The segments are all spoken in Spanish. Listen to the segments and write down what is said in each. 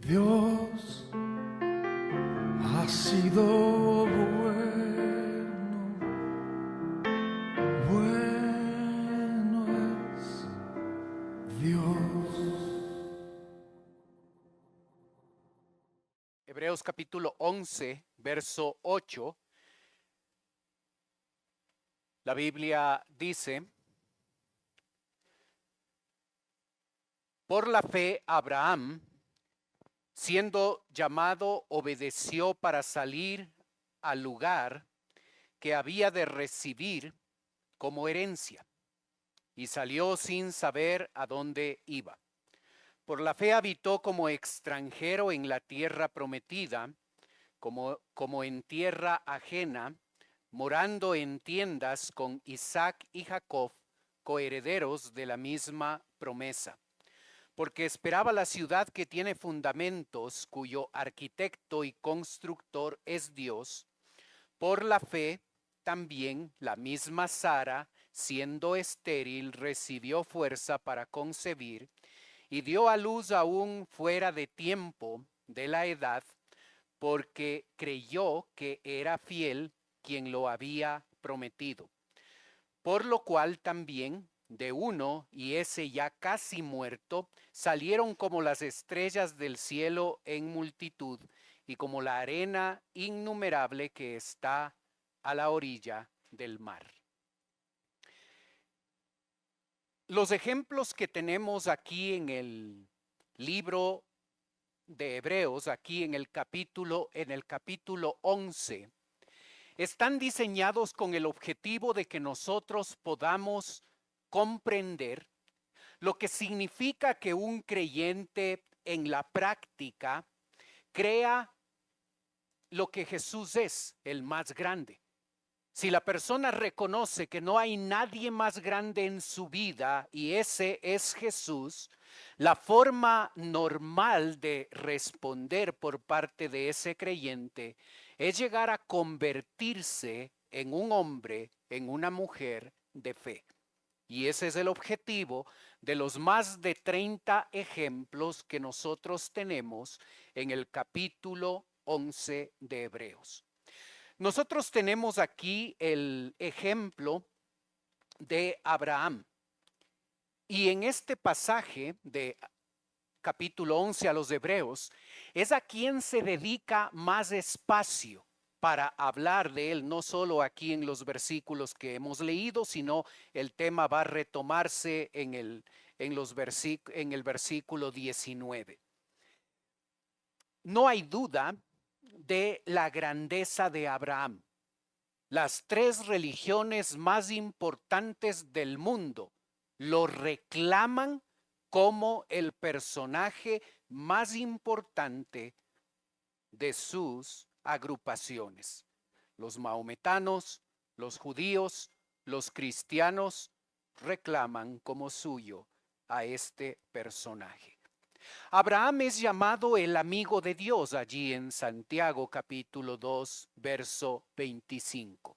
Dios ha sido bueno, bueno es Dios. Hebreos capítulo 11, verso 8. La Biblia dice: por la fe Abraham, siendo llamado, obedeció para salir al lugar que había de recibir como herencia, y salió sin saber a dónde iba. Por la fe habitó como extranjero en la tierra prometida, como en tierra ajena, morando en tiendas con Isaac y Jacob, coherederos de la misma promesa. Porque esperaba la ciudad que tiene fundamentos, cuyo arquitecto y constructor es Dios. Por la fe también la misma Sara, siendo estéril, recibió fuerza para concebir y dio a luz aún fuera de tiempo de la edad, porque creyó que era fiel quien lo había prometido. Por lo cual también de uno, y ese ya casi muerto, salieron como las estrellas del cielo en multitud, y como la arena innumerable que está a la orilla del mar. Los ejemplos que tenemos aquí en el libro de Hebreos, aquí en el capítulo 11, están diseñados con el objetivo de que nosotros podamos comprender lo que significa que un creyente en la práctica crea lo que Jesús es, el más grande. Si la persona reconoce que no hay nadie más grande en su vida y ese es Jesús, la forma normal de responder por parte de ese creyente es llegar a convertirse en un hombre, en una mujer de fe. Y ese es el objetivo de los más de 30 ejemplos que nosotros tenemos en el capítulo 11 de Hebreos. Nosotros tenemos aquí el ejemplo de Abraham. Y en este pasaje de capítulo 11 a los Hebreos, es a quien se dedica más espacio para hablar de él, no solo aquí en los versículos que hemos leído, sino el tema va a retomarse en el versículo 19. No hay duda de la grandeza de Abraham. Las tres religiones más importantes del mundo lo reclaman como el personaje más importante de sus agrupaciones. Los maometanos, los judíos, los cristianos reclaman como suyo a este personaje. Abraham es llamado el amigo de Dios allí en Santiago capítulo 2, verso 25.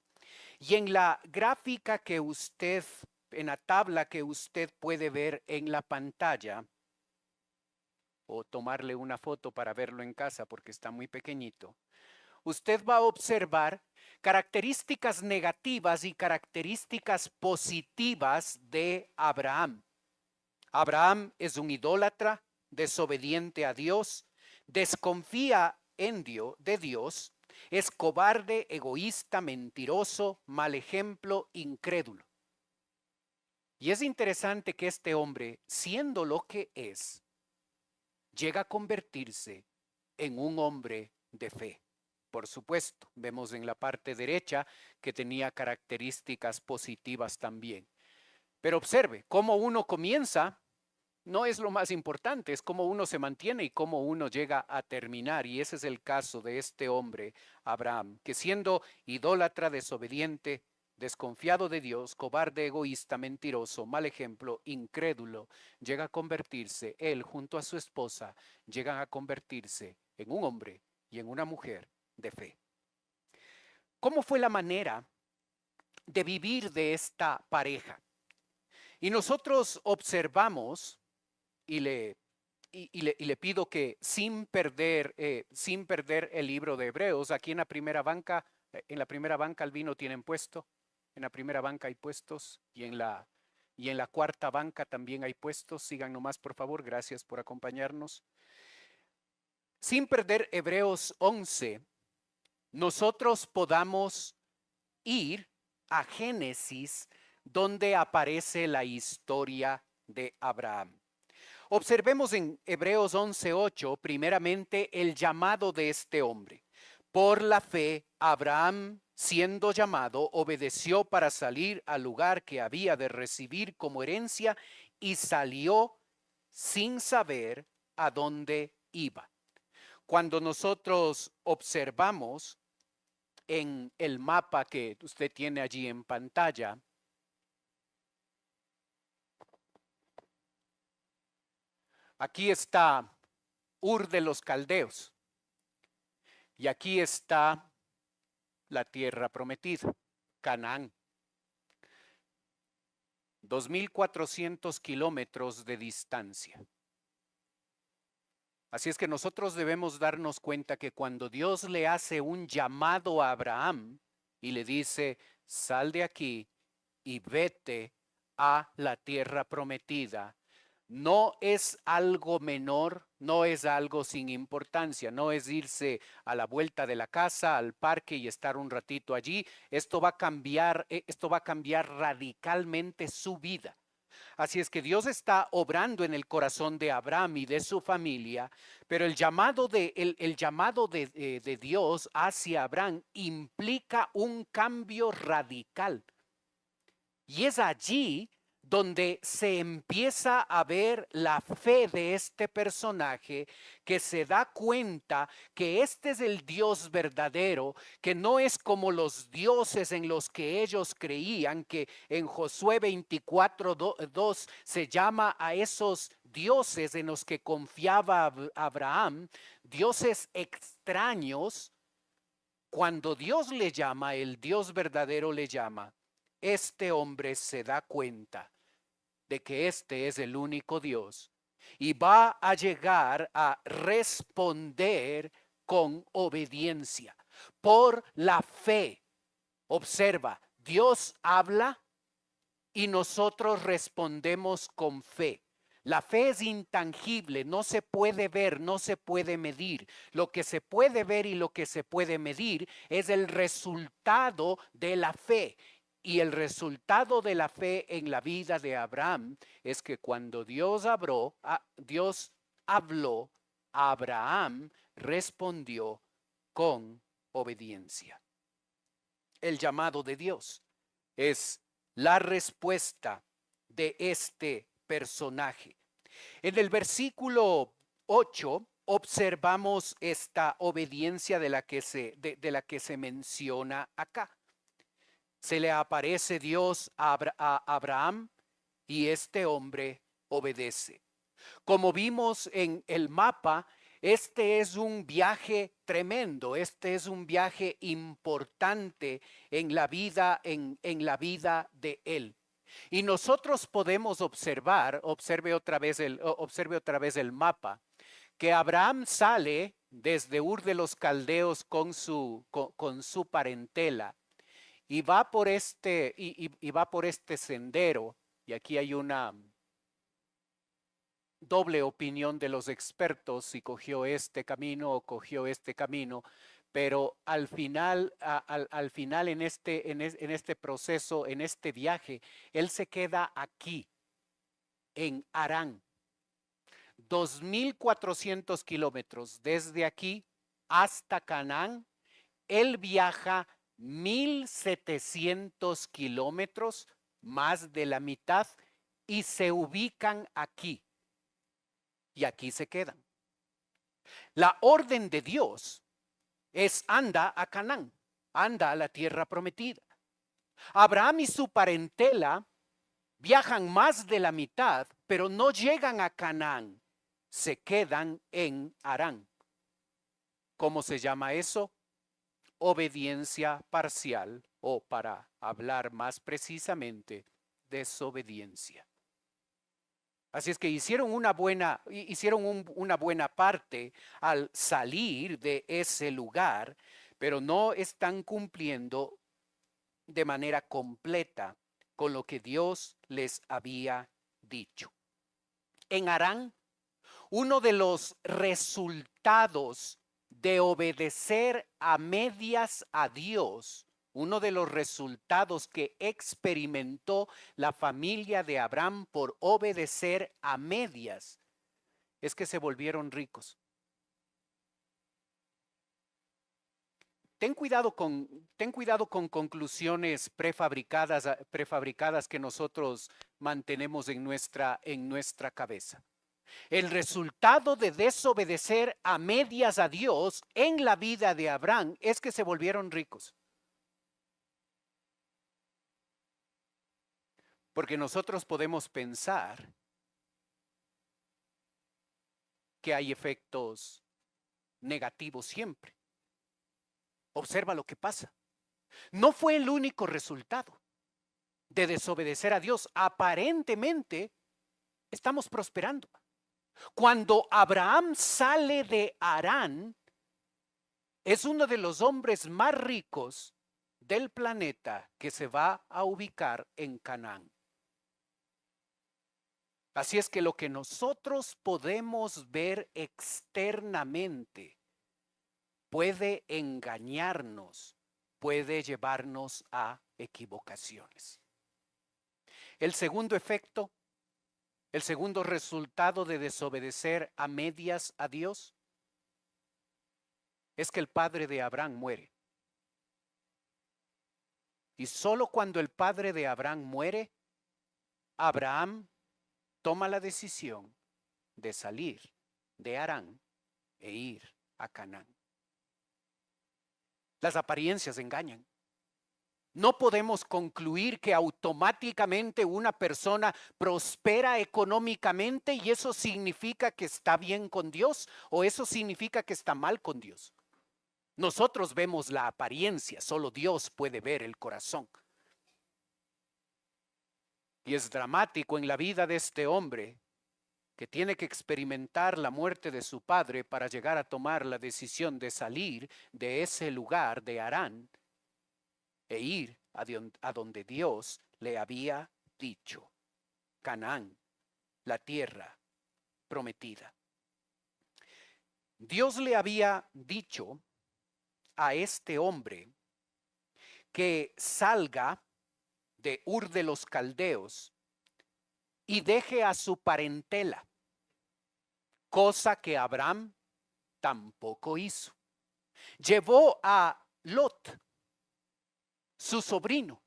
Y en la gráfica que usted, en la tabla que usted puede ver en la pantalla, o tomarle una foto para verlo en casa porque está muy pequeñito, usted va a observar características negativas y características positivas de Abraham. Abraham es un idólatra, desobediente a Dios, desconfía de Dios, es cobarde, egoísta, mentiroso, mal ejemplo, incrédulo. Y es interesante que este hombre, siendo lo que es, llega a convertirse en un hombre de fe. Por supuesto, vemos en la parte derecha que tenía características positivas también. Pero observe, cómo uno comienza no es lo más importante, es cómo uno se mantiene y cómo uno llega a terminar. Y ese es el caso de este hombre, Abraham, que siendo idólatra, desobediente, desconfiado de Dios, cobarde, egoísta, mentiroso, mal ejemplo, incrédulo, llega a convertirse, él junto a su esposa, llegan a convertirse en un hombre y en una mujer de fe. ¿Cómo fue la manera de vivir de esta pareja? Y nosotros observamos y le y le pido que sin perder el libro de Hebreos, aquí en la primera banca el vino tienen puesto, en la primera banca hay puestos y en la cuarta banca también hay puestos. Sigan nomás, por favor, gracias por acompañarnos. Sin perder Hebreos 11, nosotros podamos ir a Génesis, donde aparece la historia de Abraham. Observemos en Hebreos 11:8, primeramente el llamado de este hombre. Por la fe, Abraham, siendo llamado, obedeció para salir al lugar que había de recibir como herencia y salió sin saber a dónde iba. Cuando nosotros observamos en el mapa que usted tiene allí en pantalla, aquí está Ur de los Caldeos y aquí está la tierra prometida, Canaán. 2.400 kilómetros de distancia. Así es que nosotros debemos darnos cuenta que cuando Dios le hace un llamado a Abraham y le dice, sal de aquí y vete a la tierra prometida, no es algo menor, no es algo sin importancia, no es irse a la vuelta de la casa, al parque y estar un ratito allí. Esto va a cambiar radicalmente su vida. Así es que Dios está obrando en el corazón de Abraham y de su familia, pero el llamado de Dios hacia Abraham implica un cambio radical. Y es allí donde se empieza a ver la fe de este personaje, que se da cuenta que este es el Dios verdadero, que no es como los dioses en los que ellos creían, que en Josué 24:2 se llama a esos dioses en los que confiaba Abraham, dioses extraños. Cuando Dios le llama, el Dios verdadero le llama, este hombre se da cuenta de que este es el único Dios y va a llegar a responder con obediencia, por la fe. Observa, Dios habla y nosotros respondemos con fe. La fe es intangible, no se puede ver, no se puede medir. Lo que se puede ver y lo que se puede medir es el resultado de la fe. Y el resultado de la fe en la vida de Abraham es que cuando Dios habló, Abraham respondió con obediencia. El llamado de Dios es la respuesta de este personaje. En el versículo 8 observamos esta obediencia de la que se menciona acá. Se le aparece Dios a Abraham y este hombre obedece. Como vimos en el mapa, este es un viaje tremendo, este es un viaje importante en la vida, en la vida de él. Y nosotros podemos observar, observe otra vez el mapa, que Abraham sale desde Ur de los Caldeos con su parentela y va por este sendero. Y aquí hay una doble opinión de los expertos, si cogió este camino o cogió este camino, pero al final en este proceso, en este viaje, él se queda aquí, en Harán. 2.400 kilómetros desde aquí hasta Canaán. Él viaja 1.700 kilómetros, más de la mitad, y se ubican aquí. Y aquí se quedan. La orden de Dios es anda a Canaán, anda a la tierra prometida. Abraham y su parentela viajan más de la mitad, pero no llegan a Canaán, se quedan en Harán. ¿Cómo se llama eso? Obediencia parcial, o para hablar más precisamente, desobediencia. Así es que hicieron una buena parte al salir de ese lugar, pero no están cumpliendo de manera completa con lo que Dios les había dicho. En Harán, uno de los resultados de obedecer a medias a Dios, uno de los resultados que experimentó la familia de Abraham por obedecer a medias, es que se volvieron ricos. Ten cuidado con conclusiones prefabricadas que nosotros mantenemos en nuestra cabeza. El resultado de desobedecer a medias a Dios en la vida de Abraham es que se volvieron ricos. Porque nosotros podemos pensar que hay efectos negativos siempre. Observa lo que pasa. No fue el único resultado de desobedecer a Dios. Aparentemente estamos prosperando. Cuando Abraham sale de Harán, es uno de los hombres más ricos del planeta que se va a ubicar en Canaán. Así es que lo que nosotros podemos ver externamente puede engañarnos, puede llevarnos a equivocaciones. El segundo efecto, el segundo resultado de desobedecer a medias a Dios es que el padre de Abraham muere. Y solo cuando el padre de Abraham muere, Abraham toma la decisión de salir de Harán e ir a Canaán. Las apariencias engañan. No podemos concluir que automáticamente una persona prospera económicamente y eso significa que está bien con Dios o eso significa que está mal con Dios. Nosotros vemos la apariencia, solo Dios puede ver el corazón. Y es dramático en la vida de este hombre que tiene que experimentar la muerte de su padre para llegar a tomar la decisión de salir de ese lugar de Harán e ir a donde Dios le había dicho, Canaán, la tierra prometida. Dios le había dicho a este hombre que salga de Ur de los Caldeos y deje a su parentela, cosa que Abraham tampoco hizo. Llevó a Lot, su sobrino.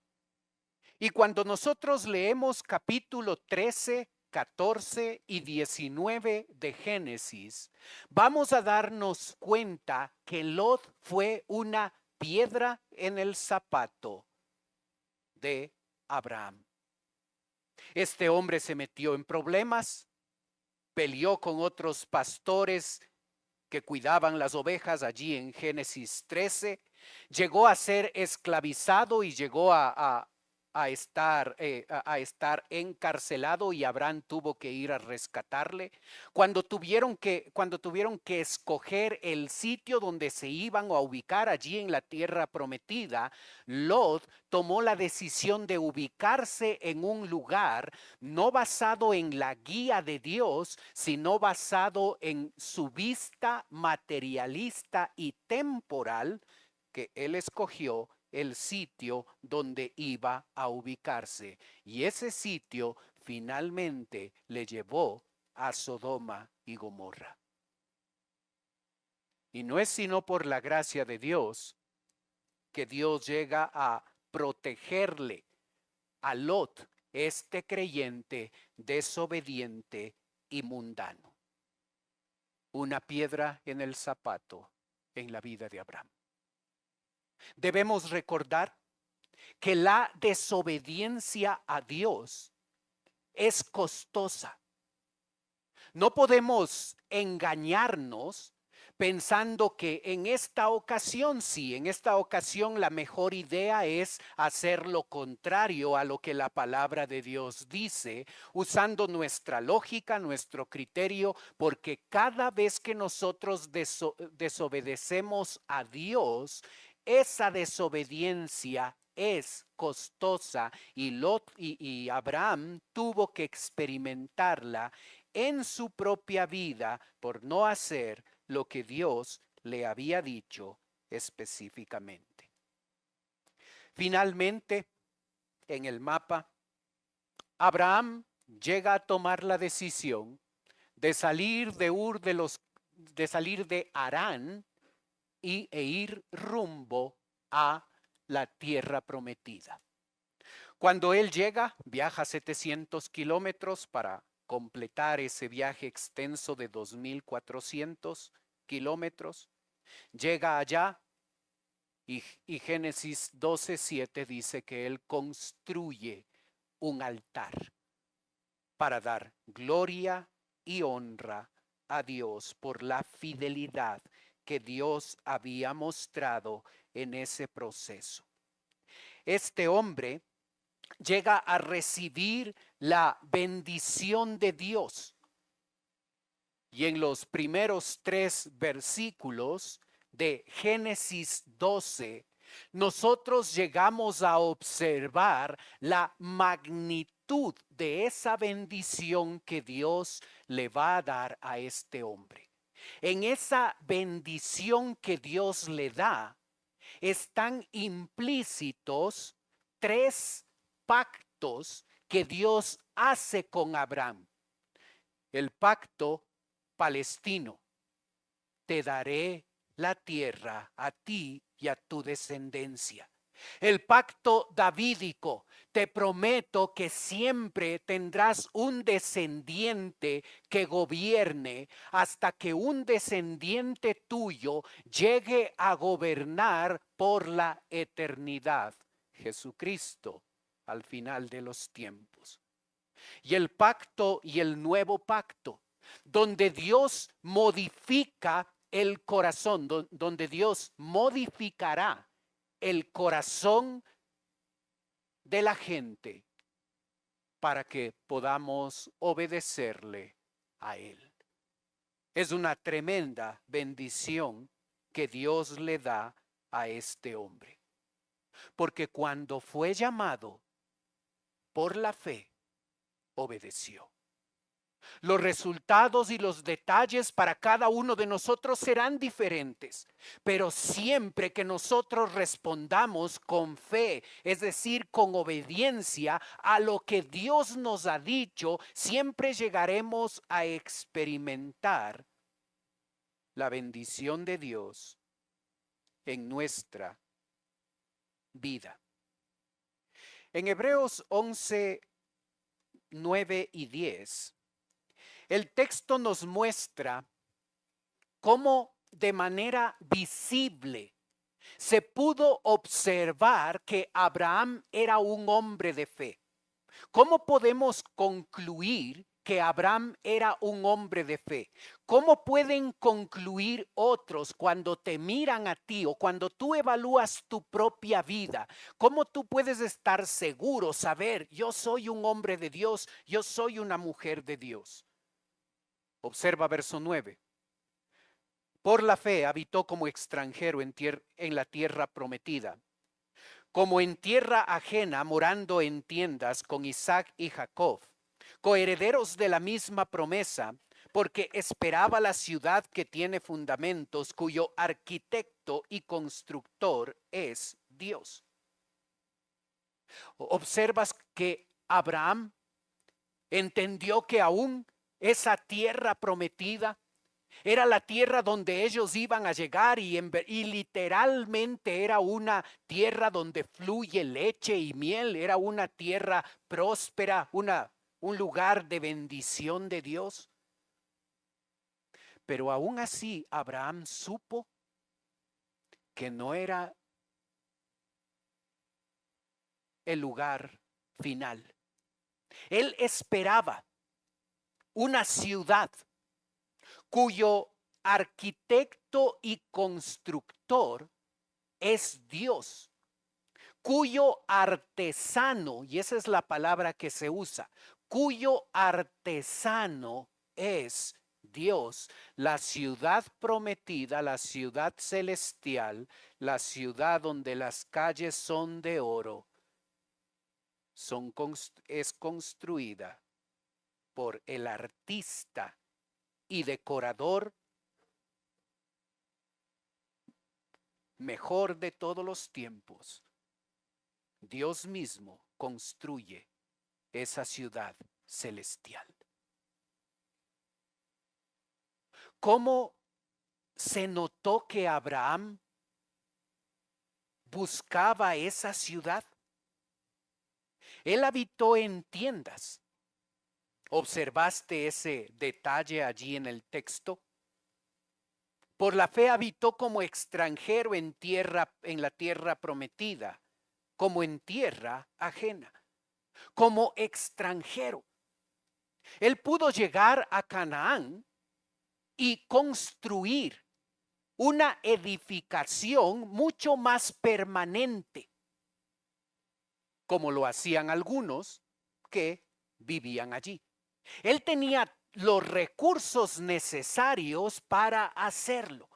Y cuando nosotros leemos capítulo 13, 14 y 19 de Génesis, vamos a darnos cuenta que Lot fue una piedra en el zapato de Abraham. Este hombre se metió en problemas, peleó con otros pastores que cuidaban las ovejas allí en Génesis 13, llegó a ser esclavizado y llegó a estar encarcelado y Abraham tuvo que ir a rescatarle. Cuando tuvieron que escoger el sitio donde se iban a ubicar allí en la tierra prometida, Lot tomó la decisión de ubicarse en un lugar no basado en la guía de Dios, sino basado en su vista materialista y temporal, que él escogió el sitio donde iba a ubicarse. Y ese sitio finalmente le llevó a Sodoma y Gomorra. Y no es sino por la gracia de Dios que Dios llega a protegerle a Lot, este creyente desobediente y mundano. Una piedra en el zapato en la vida de Abraham. Debemos recordar que la desobediencia a Dios es costosa. No podemos engañarnos pensando que en esta ocasión sí, en esta ocasión la mejor idea es hacer lo contrario a lo que la palabra de Dios dice, usando nuestra lógica, nuestro criterio, porque cada vez que nosotros desobedecemos a Dios, esa desobediencia es costosa y Abraham tuvo que experimentarla en su propia vida por no hacer lo que Dios le había dicho específicamente. Finalmente, en el mapa, Abraham llega a tomar la decisión de salir de salir de Harán e ir rumbo a la tierra prometida. Cuando él llega, viaja 700 kilómetros para completar ese viaje extenso de 2.400 kilómetros. Llega allá y Génesis 12:7 dice que él construye un altar para dar gloria y honra a Dios por la fidelidad que Dios había mostrado en ese proceso. Este hombre llega a recibir la bendición de Dios. Y en los primeros 3 versículos de Génesis 12, nosotros llegamos a observar la magnitud de esa bendición que Dios le va a dar a este hombre. En esa bendición que Dios le da, están implícitos 3 pactos que Dios hace con Abraham. El pacto palestino: te daré la tierra a ti y a tu descendencia. El pacto davídico: te prometo que siempre tendrás un descendiente que gobierne hasta que un descendiente tuyo llegue a gobernar por la eternidad, Jesucristo, al final de los tiempos. Y el pacto y el nuevo pacto, donde Dios modifica el corazón, donde Dios modificará el corazón de la gente para que podamos obedecerle a Él. Es una tremenda bendición que Dios le da a este hombre. Porque cuando fue llamado por la fe, obedeció. Los resultados y los detalles para cada uno de nosotros serán diferentes, pero siempre que nosotros respondamos con fe, es decir, con obediencia a lo que Dios nos ha dicho, siempre llegaremos a experimentar la bendición de Dios en nuestra vida. En Hebreos 11, 9 y 10, el texto nos muestra cómo de manera visible se pudo observar que Abraham era un hombre de fe. ¿Cómo podemos concluir que Abraham era un hombre de fe? ¿Cómo pueden concluir otros cuando te miran a ti o cuando tú evalúas tu propia vida? ¿Cómo tú puedes estar seguro, saber, yo soy un hombre de Dios, yo soy una mujer de Dios? Observa verso 9. Por la fe habitó como extranjero en la tierra prometida, como en tierra ajena, morando en tiendas con Isaac y Jacob, coherederos de la misma promesa, porque esperaba la ciudad que tiene fundamentos, cuyo arquitecto y constructor es Dios. Observas que Abraham entendió que aún esa tierra prometida era la tierra donde ellos iban a llegar y literalmente era una tierra donde fluye leche y miel, era una tierra próspera, un lugar de bendición de Dios. Pero aún así Abraham supo que no era el lugar final. Él esperaba una ciudad cuyo arquitecto y constructor es Dios, cuyo artesano, y esa es la palabra que se usa, cuyo artesano es Dios, la ciudad prometida, la ciudad celestial, la ciudad donde las calles son de oro, es construida por el artista y decorador mejor de todos los tiempos. Dios mismo construye esa ciudad celestial. ¿Cómo se notó que Abraham buscaba esa ciudad? Él habitó en tiendas. ¿Observaste ese detalle allí en el texto? Por la fe habitó como extranjero en la tierra prometida, como en tierra ajena, como extranjero. Él pudo llegar a Canaán y construir una edificación mucho más permanente, como lo hacían algunos que vivían allí. Él tenía los recursos necesarios para hacerlo,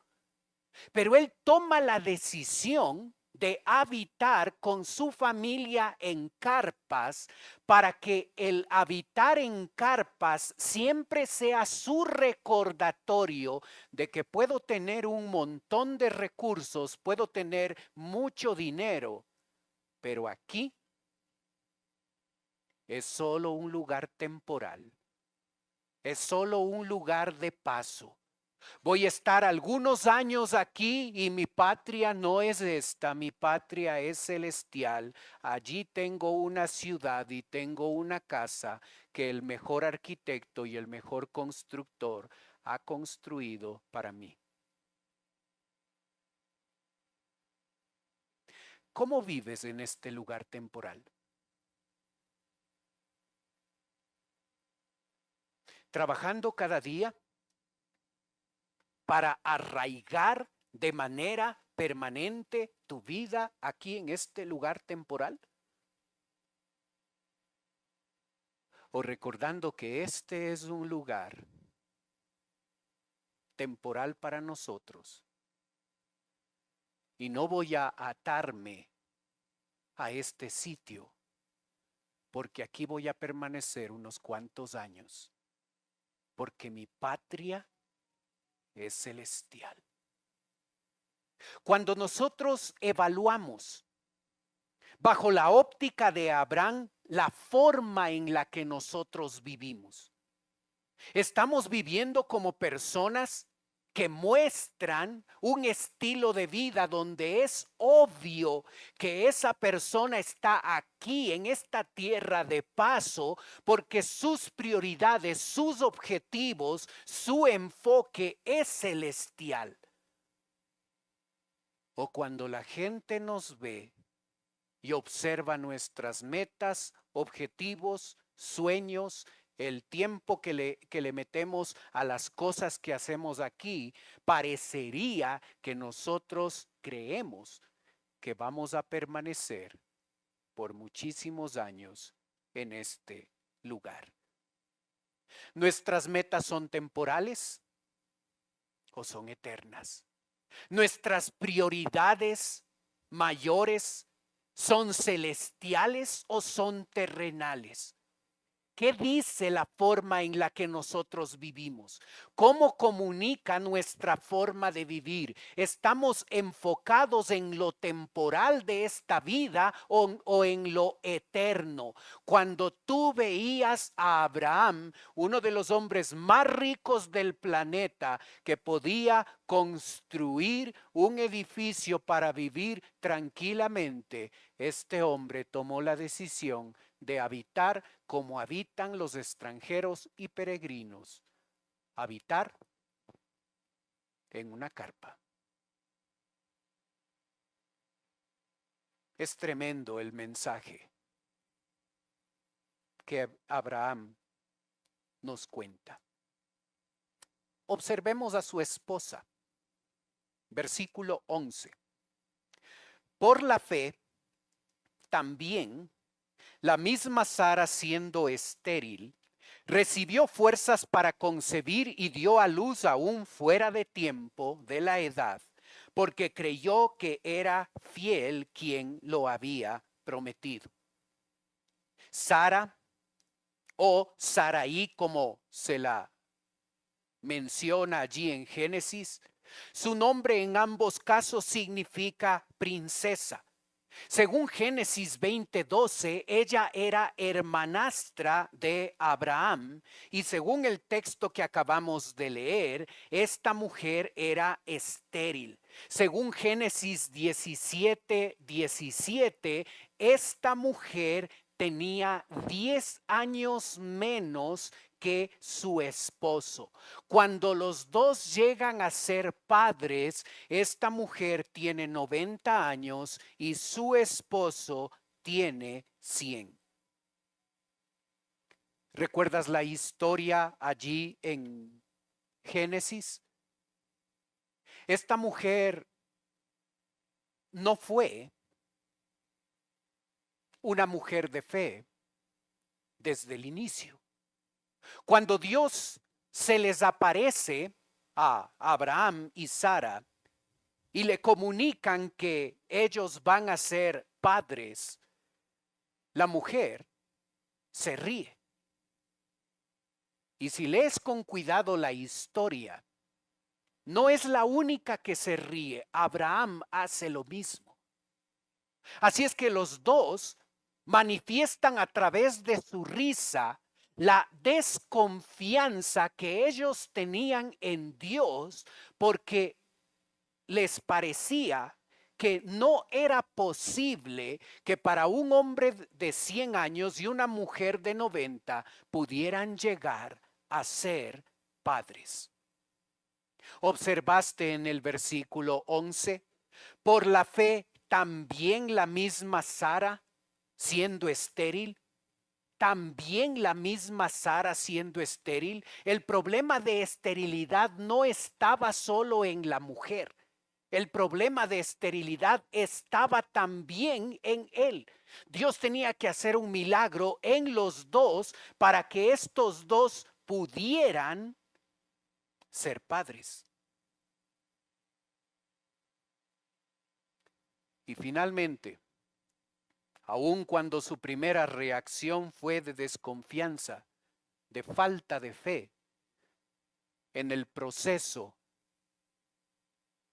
pero él toma la decisión de habitar con su familia en carpas para que el habitar en carpas siempre sea su recordatorio de que puedo tener un montón de recursos, puedo tener mucho dinero, pero aquí es solo un lugar temporal, es solo un lugar de paso. Voy a estar algunos años aquí y mi patria no es esta, mi patria es celestial. Allí tengo una ciudad y tengo una casa que el mejor arquitecto y el mejor constructor ha construido para mí. ¿Cómo vives en este lugar temporal? ¿Trabajando cada día para arraigar de manera permanente tu vida aquí en este lugar temporal? ¿O recordando que este es un lugar temporal para nosotros y no voy a atarme a este sitio porque aquí voy a permanecer unos cuantos años, porque mi patria es celestial? Cuando nosotros evaluamos bajo la óptica de Abraham la forma en la que nosotros vivimos, estamos viviendo como personas que muestran un estilo de vida donde es obvio que esa persona está aquí en esta tierra de paso porque sus prioridades, sus objetivos, su enfoque es celestial. O cuando la gente nos ve y observa nuestras metas, objetivos, sueños, el tiempo que le metemos a las cosas que hacemos aquí, parecería que nosotros creemos que vamos a permanecer por muchísimos años en este lugar. ¿Nuestras metas son temporales o son eternas? ¿Nuestras prioridades mayores son celestiales o son terrenales? ¿Qué dice la forma en la que nosotros vivimos? ¿Cómo comunica nuestra forma de vivir? ¿Estamos enfocados en lo temporal de esta vida o en lo eterno? Cuando tú veías a Abraham, uno de los hombres más ricos del planeta, que podía construir un edificio para vivir tranquilamente, este hombre tomó la decisión de habitar como habitan los extranjeros y peregrinos, habitar en una carpa. Es tremendo el mensaje que Abraham nos cuenta. observemos a su esposa. Versículo 11. Por la fe, también la misma Sara, siendo estéril, recibió fuerzas para concebir y dio a luz aún fuera de tiempo de la edad, porque creyó que era fiel quien lo había prometido. Sara, o Saraí como se la menciona allí en Génesis, su nombre en ambos casos significa princesa. Según Génesis 20:12, ella era hermanastra de Abraham y según el texto que acabamos de leer, esta mujer era estéril. Según Génesis 17:17, esta mujer tenía 10 años menos que su esposo. Cuando los dos llegan a ser padres, esta mujer tiene 90 años y su esposo tiene 100. ¿Recuerdas la historia allí en Génesis? Esta mujer no fue una mujer de fe desde el inicio. Cuando Dios se les aparece a Abraham y Sara y le comunican que ellos van a ser padres, la mujer se ríe. Y si lees con cuidado la historia, no es la única que se ríe. Abraham hace lo mismo. Así es que los dos manifiestan a través de su risa la desconfianza que ellos tenían en Dios, porque les parecía que no era posible que para un hombre de 100 años y una mujer de 90 pudieran llegar a ser padres. Observaste en el versículo 11, por la fe también la misma Sara, siendo estéril, también la misma Sara siendo estéril. El problema de esterilidad no estaba solo en la mujer. El problema de esterilidad estaba también en él. Dios tenía que hacer un milagro en los dos para que estos dos pudieran ser padres. Y finalmente, aun cuando su primera reacción fue de desconfianza, de falta de fe, en el proceso,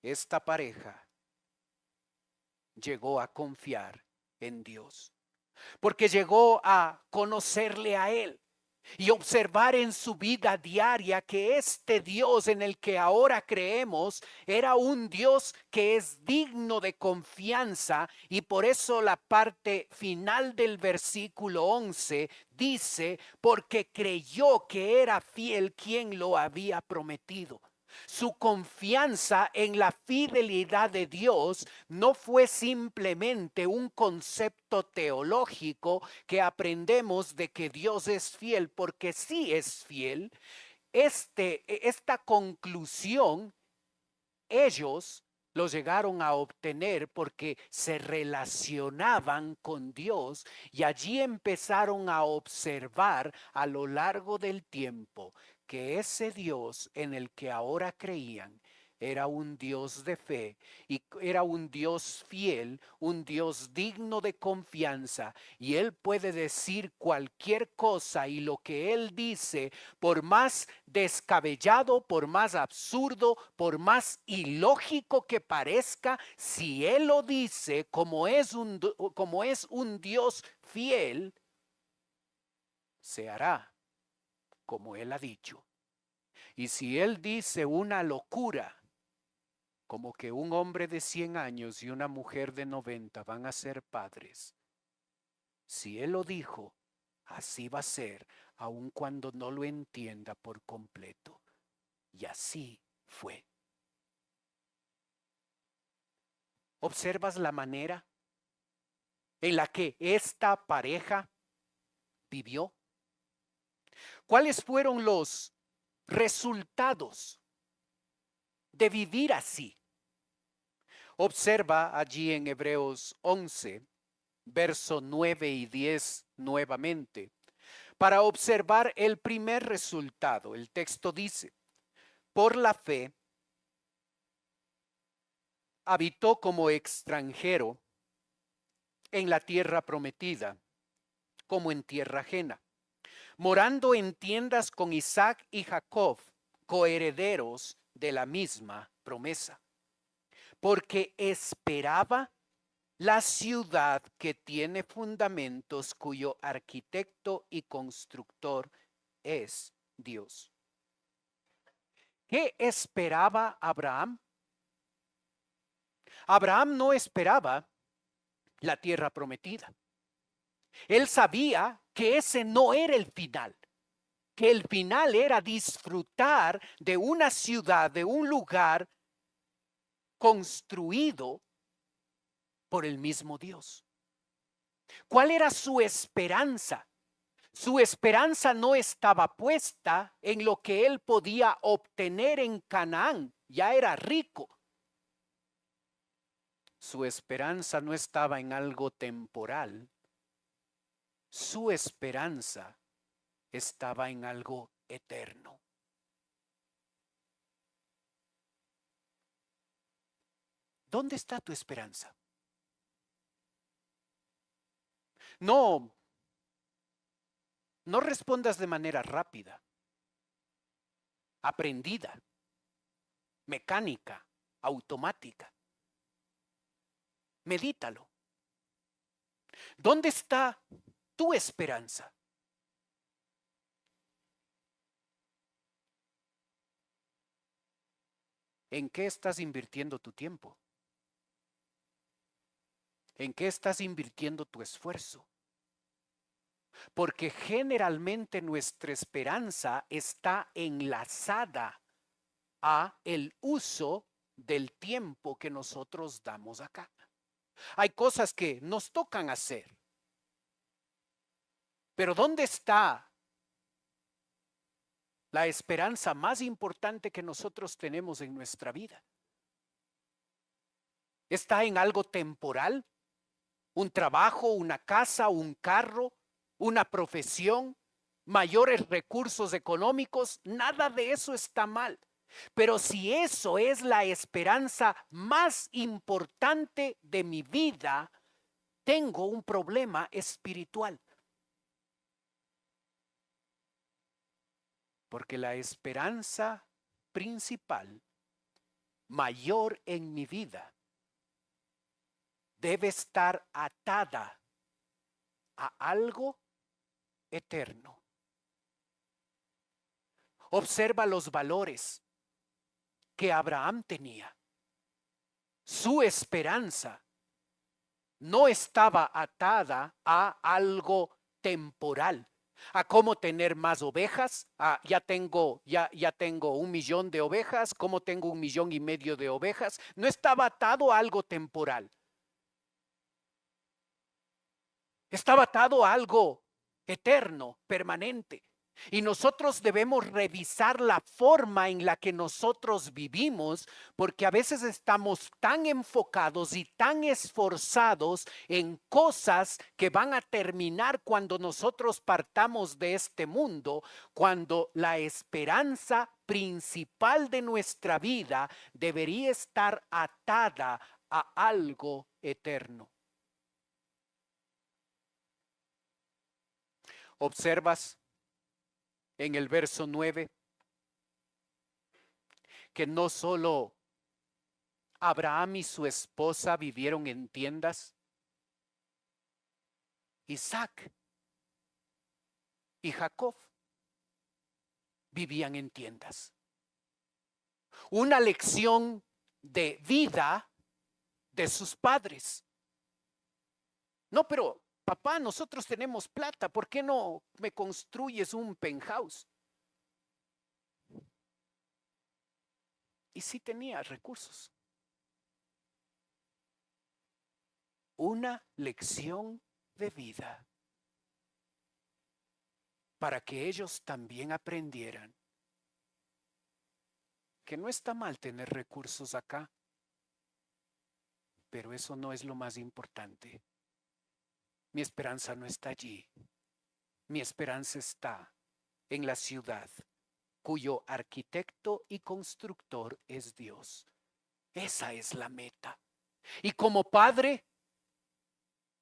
esta pareja llegó a confiar en Dios, porque llegó a conocerle a Él y observar en su vida diaria que este Dios en el que ahora creemos era un Dios que es digno de confianza, y por eso la parte final del versículo 11 dice, porque creyó que era fiel quien lo había prometido. Su confianza en la fidelidad de Dios no fue simplemente un concepto teológico que aprendemos de que Dios es fiel, porque sí es fiel. Esta conclusión ellos lo llegaron a obtener porque se relacionaban con Dios y allí empezaron a observar a lo largo del tiempo que ese Dios en el que ahora creían era un Dios de fe y era un Dios fiel, un Dios digno de confianza, y Él puede decir cualquier cosa, y lo que Él dice, por más descabellado, por más absurdo, por más ilógico que parezca, si Él lo dice, como es un Dios fiel, se hará como Él ha dicho. Y si Él dice una locura, como que un hombre de 100 años y una mujer de 90 van a ser padres, si Él lo dijo, así va a ser, aun cuando no lo entienda por completo. Y así fue. ¿Observas la manera en la que esta pareja vivió? ¿Cuáles fueron los resultados de vivir así. Observa allí en Hebreos 11, verso 9 y 10 nuevamente, para observar el primer resultado. El texto dice, por la fe, habitó como extranjero en la tierra prometida, como en tierra ajena, morando en tiendas con Isaac y Jacob, coherederos de la misma promesa, porque esperaba la ciudad que tiene fundamentos, cuyo arquitecto y constructor es Dios. ¿Qué esperaba Abraham? Abraham no esperaba la tierra prometida. Él sabía que ese no era el final, que el final era disfrutar de una ciudad, de un lugar construido por el mismo Dios. ¿Cuál era su esperanza? Su esperanza no estaba puesta en lo que él podía obtener en Canaán, ya era rico. Su esperanza no estaba en algo temporal. Su esperanza estaba en algo eterno. ¿Dónde está tu esperanza? No respondas de manera rápida, aprendida, mecánica, automática. Medítalo. ¿Dónde está tu esperanza? ¿En qué estás invirtiendo tu tiempo? ¿En qué estás invirtiendo tu esfuerzo? Porque generalmente nuestra esperanza está enlazada a el uso del tiempo que nosotros damos acá. Hay cosas que nos tocan hacer. Pero ¿dónde está la esperanza más importante que nosotros tenemos en nuestra vida? ¿Está en algo temporal? ¿Un trabajo, una casa, un carro, una profesión, mayores recursos económicos? Nada de eso está mal. Pero si eso es la esperanza más importante de mi vida, tengo un problema espiritual. Porque la esperanza principal, mayor en mi vida, debe estar atada a algo eterno. Observa los valores que Abraham tenía. Su esperanza no estaba atada a algo temporal, a cómo tener más ovejas. Ya tengo 1,000,000 de ovejas, cómo tengo 1,5 millones de ovejas. No estaba atado a algo temporal. Estaba atado a algo eterno, permanente. Y nosotros debemos revisar la forma en la que nosotros vivimos, porque a veces estamos tan enfocados y tan esforzados en cosas que van a terminar cuando nosotros partamos de este mundo, cuando la esperanza principal de nuestra vida debería estar atada a algo eterno. ¿Observas en el verso 9 que no solo Abraham y su esposa vivieron en tiendas? Isaac y Jacob vivían en tiendas. Una lección de vida de sus padres. No, pero papá, nosotros tenemos plata, ¿por qué no me construyes un penthouse? Y sí tenía recursos. Una lección de vida para que ellos también aprendieran que no está mal tener recursos acá, pero eso no es lo más importante. Mi esperanza no está allí. Mi esperanza está en la ciudad, cuyo arquitecto y constructor es Dios. Esa es la meta. Y como padre,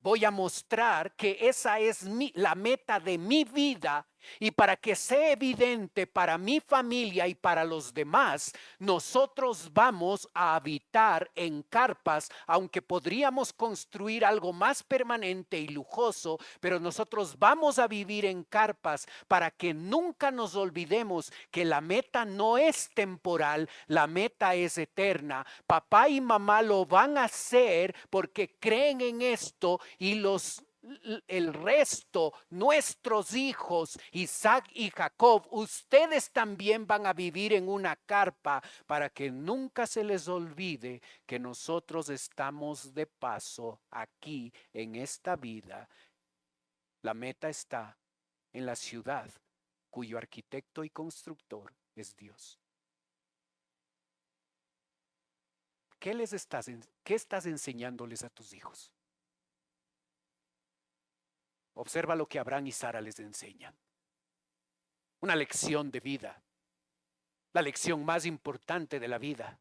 voy a mostrar que esa es la meta de mi vida, y para que sea evidente para mi familia y para los demás, nosotros vamos a habitar en carpas, aunque podríamos construir algo más permanente y lujoso, pero nosotros vamos a vivir en carpas para que nunca nos olvidemos que la meta no es temporal, la meta es eterna. Papá y mamá lo van a hacer porque creen en esto, y el resto, nuestros hijos, Isaac y Jacob, ustedes también van a vivir en una carpa para que nunca se les olvide que nosotros estamos de paso aquí en esta vida. La meta está en la ciudad cuyo arquitecto y constructor es Dios. ¿Qué estás enseñándoles a tus hijos? Observa lo que Abraham y Sara les enseñan. Una lección de vida. La lección más importante de la vida.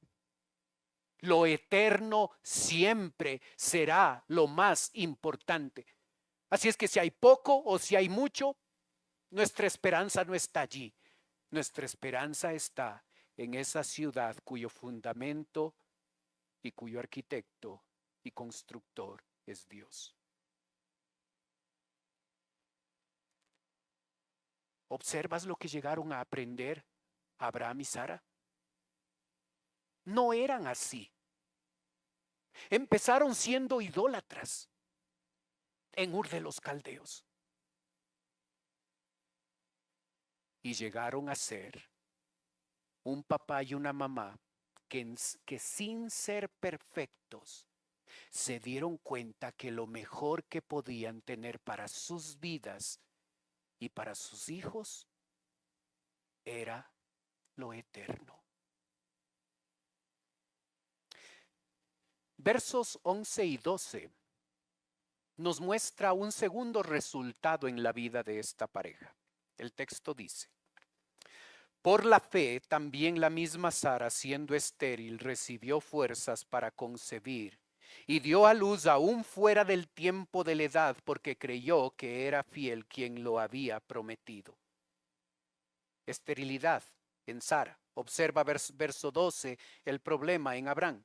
Lo eterno siempre será lo más importante. Así es que si hay poco o si hay mucho, nuestra esperanza no está allí. Nuestra esperanza está en esa ciudad cuyo fundamento y cuyo arquitecto y constructor es Dios. ¿Observas lo que llegaron a aprender Abraham y Sara? No eran así. Empezaron siendo idólatras en Ur de los Caldeos. Y llegaron a ser un papá y una mamá que sin ser perfectos se dieron cuenta que lo mejor que podían tener para sus vidas y para sus hijos era lo eterno. Versos 11 y 12 nos muestra un segundo resultado en la vida de esta pareja. El texto dice: por la fe también la misma Sara, siendo estéril, recibió fuerzas para concebir y dio a luz aún fuera del tiempo de la edad, porque creyó que era fiel quien lo había prometido. Esterilidad en Sara. Observa verso 12, el problema en Abraham.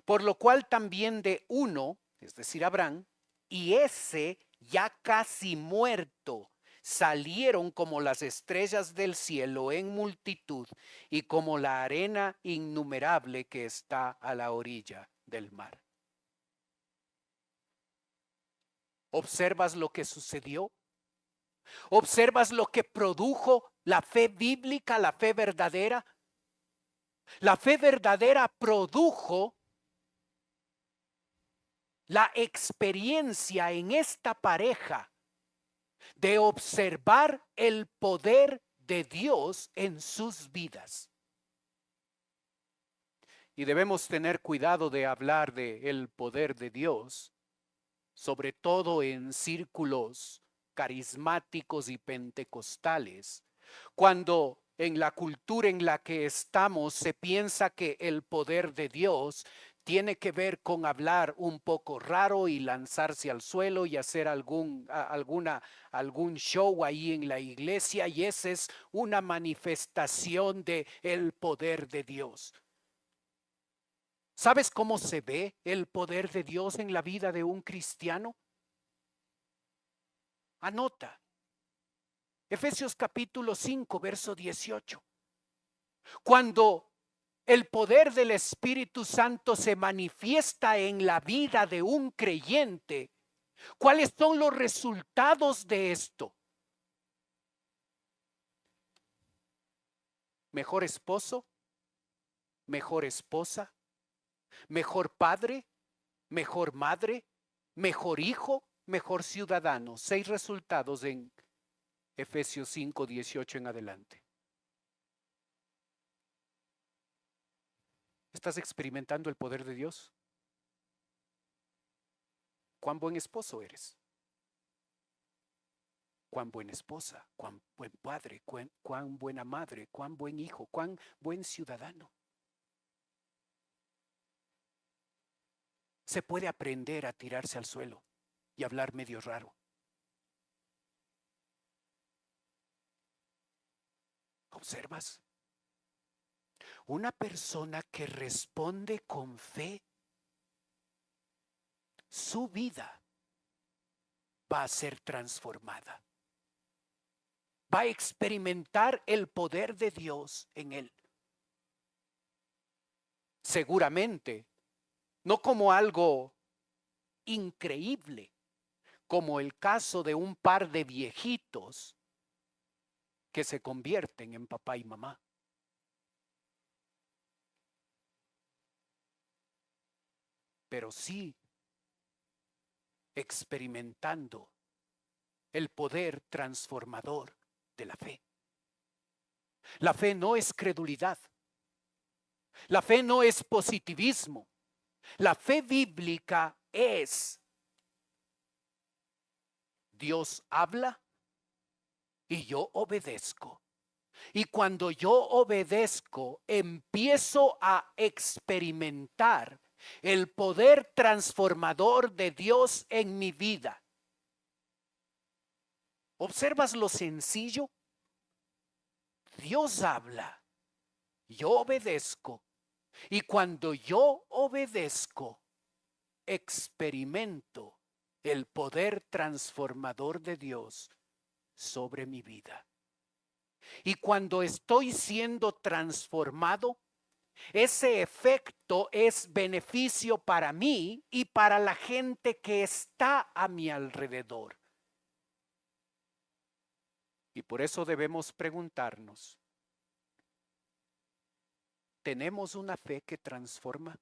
Por lo cual también de uno, es decir, Abraham, y ese ya casi muerto, salieron como las estrellas del cielo en multitud y como la arena innumerable que está a la orilla del mar. ¿Observas lo que sucedió? ¿Observas lo que produjo la fe bíblica, la fe verdadera? La fe verdadera produjo la experiencia en esta pareja de observar el poder de Dios en sus vidas. Y debemos tener cuidado de hablar del poder de Dios, sobre todo en círculos carismáticos y pentecostales, cuando en la cultura en la que estamos se piensa que el poder de Dios tiene que ver con hablar un poco raro y lanzarse al suelo y hacer algún show ahí en la iglesia, y esa es una manifestación de el poder de Dios. ¿Sabes cómo se ve el poder de Dios en la vida de un cristiano? Anota. Efesios capítulo 5, verso 18. Cuando el poder del Espíritu Santo se manifiesta en la vida de un creyente, ¿cuáles son los resultados de esto? Mejor esposo, mejor esposa, mejor padre, mejor madre, mejor hijo, mejor ciudadano. 6 resultados en Efesios 5, 18 en adelante. ¿Estás experimentando el poder de Dios? ¿Cuán buen esposo eres? ¿Cuán buena esposa? ¿Cuán buen padre? ¿Cuán buena madre? ¿Cuán buen hijo? ¿Cuán buen ciudadano? Se puede aprender a tirarse al suelo y hablar medio raro. ¿Observas? Una persona que responde con fe, su vida va a ser transformada. Va a experimentar el poder de Dios en él. Seguramente, no como algo increíble, como el caso de un par de viejitos que se convierten en papá y mamá. Pero sí experimentando el poder transformador de la fe. La fe no es credulidad. La fe no es positivismo. La fe bíblica es: Dios habla y yo obedezco. Y cuando yo obedezco, empiezo a experimentar el poder transformador de Dios en mi vida. ¿Observas lo sencillo? Dios habla, yo obedezco. Y cuando yo obedezco, experimento el poder transformador de Dios sobre mi vida. Y cuando estoy siendo transformado, ese efecto es beneficio para mí y para la gente que está a mi alrededor. Y por eso debemos preguntarnos: ¿tenemos una fe que transforma?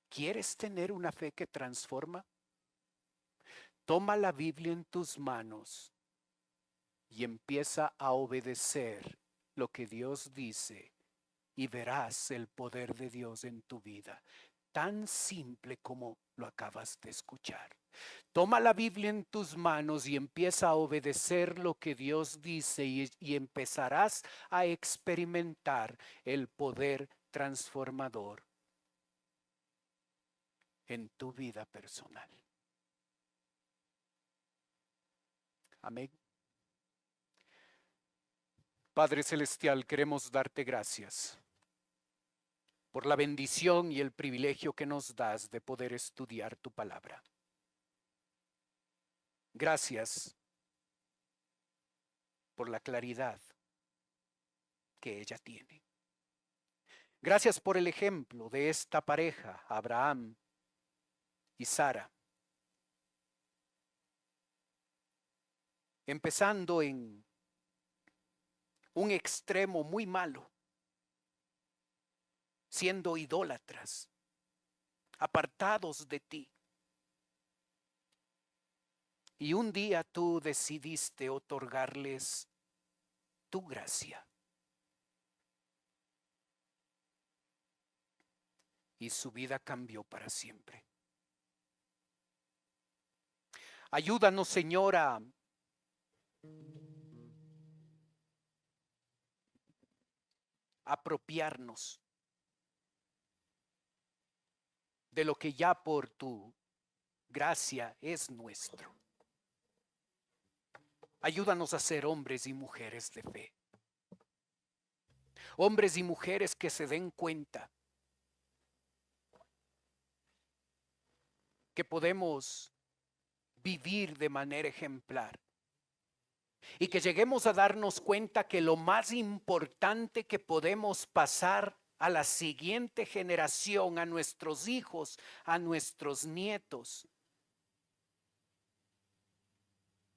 ¿Quieres tener una fe que transforma? Toma la Biblia en tus manos y empieza a obedecer lo que Dios dice y verás el poder de Dios en tu vida. Tan simple como lo acabas de escuchar. Toma la Biblia en tus manos y empieza a obedecer lo que Dios dice y empezarás a experimentar el poder transformador en tu vida personal. Amén. Padre Celestial, queremos darte gracias por la bendición y el privilegio que nos das de poder estudiar tu palabra. Gracias por la claridad que ella tiene. Gracias por el ejemplo de esta pareja, Abraham y Sara. Empezando en un extremo muy malo, siendo idólatras, apartados de ti. Y un día tú decidiste otorgarles tu gracia. Y su vida cambió para siempre. Ayúdanos, Señor, a apropiarnos de lo que ya por tu gracia es nuestro. Ayúdanos a ser hombres y mujeres de fe. Hombres y mujeres que se den cuenta que podemos vivir de manera ejemplar y que lleguemos a darnos cuenta que lo más importante que podemos pasar a la siguiente generación, a nuestros hijos, a nuestros nietos,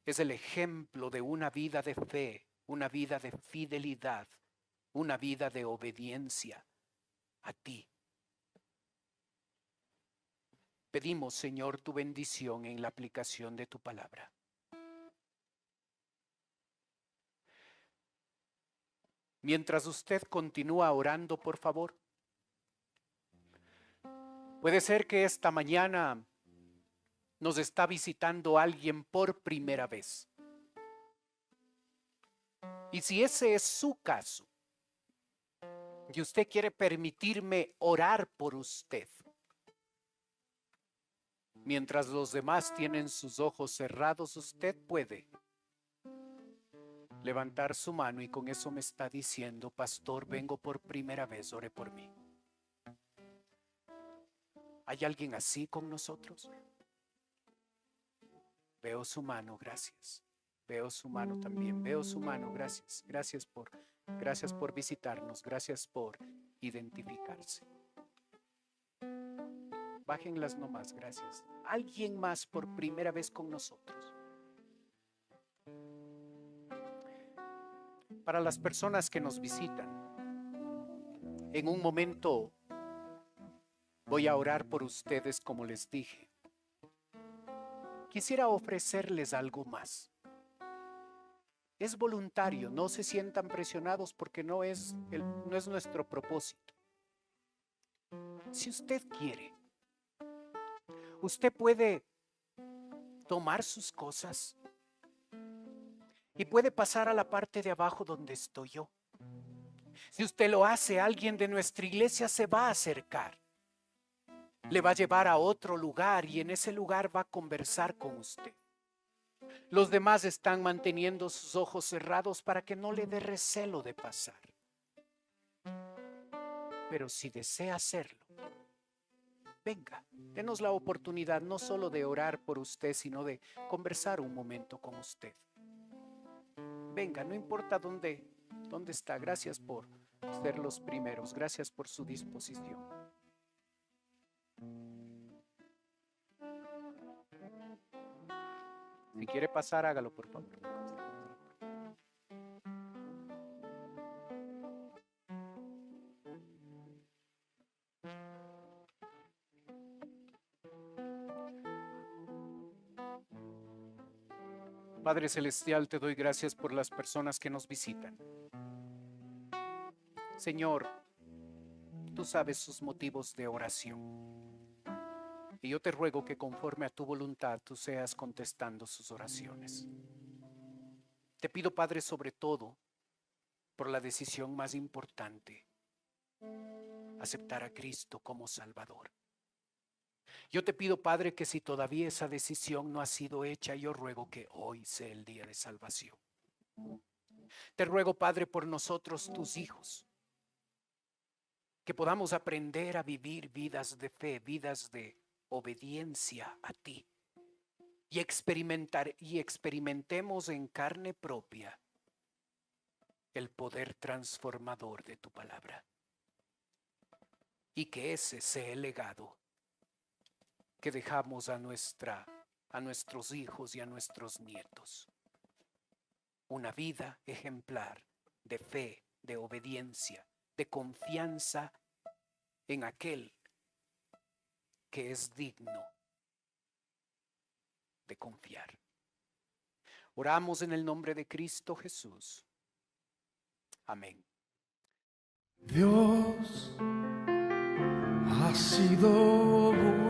es el ejemplo de una vida de fe, una vida de fidelidad, una vida de obediencia a ti. Pedimos, Señor, tu bendición en la aplicación de tu palabra. Mientras usted continúa orando, por favor. Puede ser que esta mañana nos está visitando alguien por primera vez. Y si ese es su caso, y usted quiere permitirme orar por usted, mientras los demás tienen sus ojos cerrados, usted puede levantar su mano y con eso me está diciendo: pastor, vengo por primera vez, ore por mí. ¿Hay alguien así con nosotros? Veo su mano, gracias. Veo su mano también, veo su mano, gracias. Gracias por visitarnos, gracias por identificarse. Bájenlas nomás, gracias. ¿Alguien más por primera vez con nosotros? Para las personas que nos visitan, en un momento voy a orar por ustedes como les dije. Quisiera ofrecerles algo más. Es voluntario, no se sientan presionados porque no es nuestro propósito. Si usted quiere, usted puede tomar sus cosas y puede pasar a la parte de abajo donde estoy yo. Si usted lo hace, alguien de nuestra iglesia se va a acercar. Le va a llevar a otro lugar y en ese lugar va a conversar con usted. Los demás están manteniendo sus ojos cerrados para que no le dé recelo de pasar. Pero si desea hacerlo, venga, denos la oportunidad no solo de orar por usted, sino de conversar un momento con usted. Venga, no importa dónde está. Gracias por ser los primeros. Gracias por su disposición. Si quiere pasar, hágalo, por favor. Padre Celestial, te doy gracias por las personas que nos visitan. Señor, tú sabes sus motivos de oración. Y yo te ruego que conforme a tu voluntad tú seas contestando sus oraciones. Te pido, Padre, sobre todo, por la decisión más importante, aceptar a Cristo como Salvador. Yo te pido, Padre, que si todavía esa decisión no ha sido hecha, yo ruego que hoy sea el día de salvación. Te ruego, Padre, por nosotros, tus hijos, que podamos aprender a vivir vidas de fe, vidas de obediencia a ti y experimentemos en carne propia el poder transformador de tu palabra, y que ese sea el legado que dejamos a nuestros hijos y a nuestros nietos. Una vida ejemplar de fe, de obediencia, de confianza en aquel que es digno de confiar. Oramos en el nombre de Cristo Jesús. Amén. Dios ha sido bueno.